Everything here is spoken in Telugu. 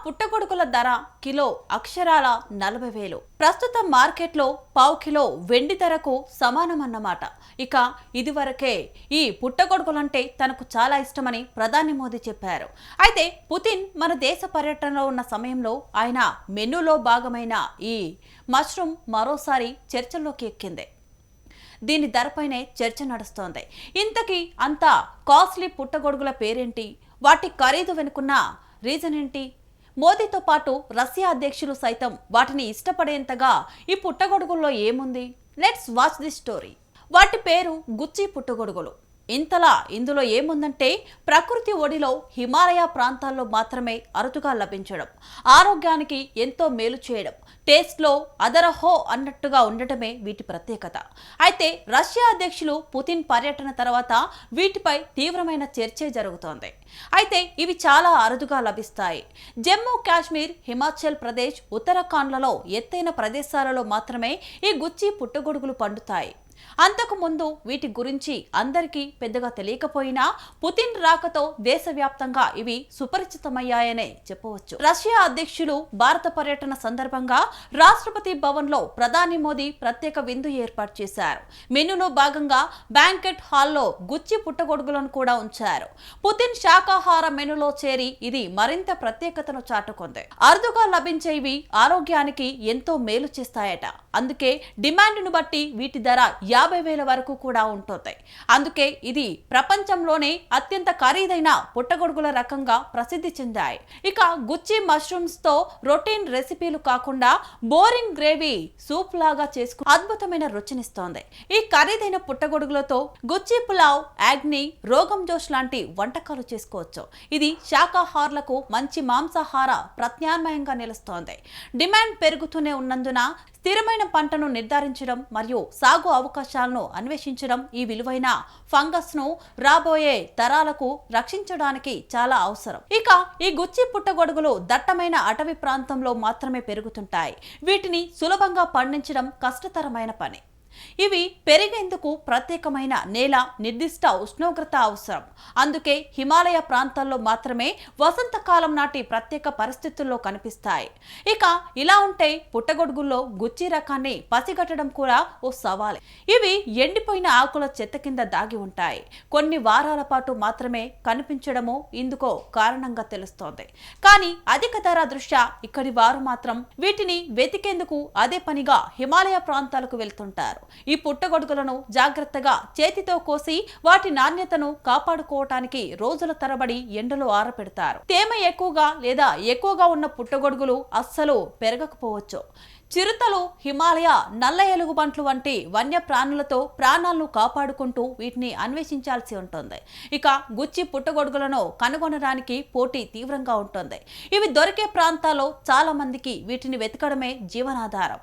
పుట్టగొడుగుల ధర కిలో అక్షరాల 40,000. ప్రస్తుతం మార్కెట్లో పావు కిలో వెండి ధరకు సమానమన్నమాట. ఇక ఇదివరకే ఈ పుట్టగొడుగులంటే తనకు చాలా ఇష్టమని ప్రధాని మోదీ చెప్పారు. అయితే పుతిన్ మన దేశ పర్యటనలో ఉన్న సమయంలో ఆయన మెనూలో భాగమైన ఈ మష్రూమ్ మరోసారి చర్చల్లోకి ఎక్కింది. దీని ధరపైనే చర్చ నడుస్తోంది. ఇంతకీ అంత కాస్ట్లీ పుట్టగొడుగుల పేరేంటి? వాటి ఖరీదు వెనుకున్న రీజన్ ఏంటి? మోదీతో పాటు రష్యా అధ్యక్షులు సైతం వాటిని ఇష్టపడేంతగా ఈ పుట్టగొడుగుల్లో ఏముంది? Let's watch this story. వాటి పేరు గుచ్చి పుట్టగొడుగులు. ఇందులో ఏముందంటే ప్రకృతి ఒడిలో హిమాలయ ప్రాంతాల్లో మాత్రమే అరుదుగా లభించడం, ఆరోగ్యానికి ఎంతో మేలు చేయడం, టేస్ట్లో అదరహో అన్నట్టుగా ఉండటమే వీటి ప్రత్యేకత. అయితే రష్యా అధ్యక్షులు పుతిన్ పర్యటన తర్వాత వీటిపై తీవ్రమైన చర్చే జరుగుతోంది. అయితే ఇవి చాలా అరుదుగా లభిస్తాయి. జమ్మూ కాశ్మీర్, హిమాచల్ ప్రదేశ్, ఉత్తరాఖండ్లలో ఎత్తైన ప్రదేశాలలో మాత్రమే ఈ గుచ్చి పుట్టగొడుగులు పండుతాయి. అంతకు ముందు వీటి గురించి అందరికీ పెద్దగా తెలియకపోయినా పుతిన్ రాకతో దేశవ్యాప్తంగా ఇవి సుపరిచితమయ్యాయనే చెప్పవచ్చు. రష్యా అధ్యక్షులు భారత పర్యటన సందర్భంగా రాష్ట్రపతి భవన్లో ప్రధాని మోదీ ప్రత్యేక విందు ఏర్పాటు చేశారు. మెనూలో భాగంగా బ్యాంకెట్ హాల్లో గుచ్చి పుట్టగొడుగులను కూడా ఉంచారు. పుతిన్ శాకాహార మెనూలో చేరి ఇది మరింత ప్రత్యేకతను చాటుకుంది. అరుదుగా లభించే ఇవి ఆరోగ్యానికి ఎంతో మేలు చేస్తాయట. అందుకే డిమాండ్ను బట్టి వీటి ధర 50,000 వరకు కూడా ఉంటుంది. అందుకే ఇది ప్రపంచంలోనే అత్యంత ఖరీదైన పుట్టగొడుగుల రకంగా ప్రసిద్ధి చెందాయి. ఇక గుచ్చి మష్రూమ్స్ తో రొటీన్ రెసిపీలు కాకుండా బోరింగ్ గ్రేవీ సూప్ లాగా చేసుకుని అద్భుతమైన రుచినిస్తోంది. ఈ ఖరీదైన పుట్టగొడుగులతో గుచ్చి పులావ్, యాగ్ని, రోగం జోష్ లాంటి వంటకాలు చేసుకోవచ్చు. ఇది శాకాహారులకు మంచి మాంసాహార ప్రత్యామ్నాయంగా నిలుస్తోంది. డిమాండ్ పెరుగుతూనే ఉన్నందున స్థిరమైన పంటను నిర్ధారించడం మరియు సాగు అవకాశాలను అన్వేషించడం ఈ విలువైన ఫంగస్ ను రాబోయే తరాలకు రక్షించడానికి చాలా అవసరం. ఇక ఈ గుచ్చి పుట్టగొడుగులు దట్టమైన అటవీ ప్రాంతంలో మాత్రమే పెరుగుతుంటాయి. వీటిని సులభంగా పండించడం కష్టతరమైన పని. ఇవి పెరిగేందుకు ప్రత్యేకమైన నేల, నిర్దిష్ట ఉష్ణోగ్రత అవసరం. అందుకే హిమాలయ ప్రాంతాల్లో మాత్రమే వసంతకాలం నాటి ప్రత్యేక పరిస్థితుల్లో కనిపిస్తాయి. ఇక ఇలా ఉంటే పుట్టగొడుగుల్లో గుచ్చి రకాన్ని పసిగట్టడం కూడా ఓ సవాలే. ఇవి ఎండిపోయిన ఆకుల చెత్త కింద దాగి ఉంటాయి. కొన్ని వారాల పాటు మాత్రమే కనిపించడము ఇందుకో కారణంగా తెలుస్తోంది. కానీ అధిక ధర దృష్ట్యా ఇక్కడి వారు మాత్రం వీటిని వెతికేందుకు అదే పనిగా హిమాలయ ప్రాంతాలకు వెళ్తుంటారు. ఈ పుట్టగొడుగులను జాగ్రత్తగా చేతితో కోసి వాటి నాణ్యతను కాపాడుకోవటానికి రోజుల తరబడి ఎండలో ఆరపెడతారు. తేమ ఎక్కువగా ఉన్న పుట్టగొడుగులు అస్సలు పెరగకపోవచ్చు. చిరుతలు, హిమాలయ నల్ల ఎలుగుబంట్లు వంటి వన్య ప్రాణులతో ప్రాణాలను కాపాడుకుంటూ వీటిని అన్వేషించాల్సి ఉంటుంది. ఇక గుచ్చి పుట్టగొడుగులను కనుగొనడానికి పోటీ తీవ్రంగా ఉంటుంది. ఇవి దొరికే ప్రాంతాల్లో చాలా మందికి వీటిని వెతకడమే జీవనాధారం.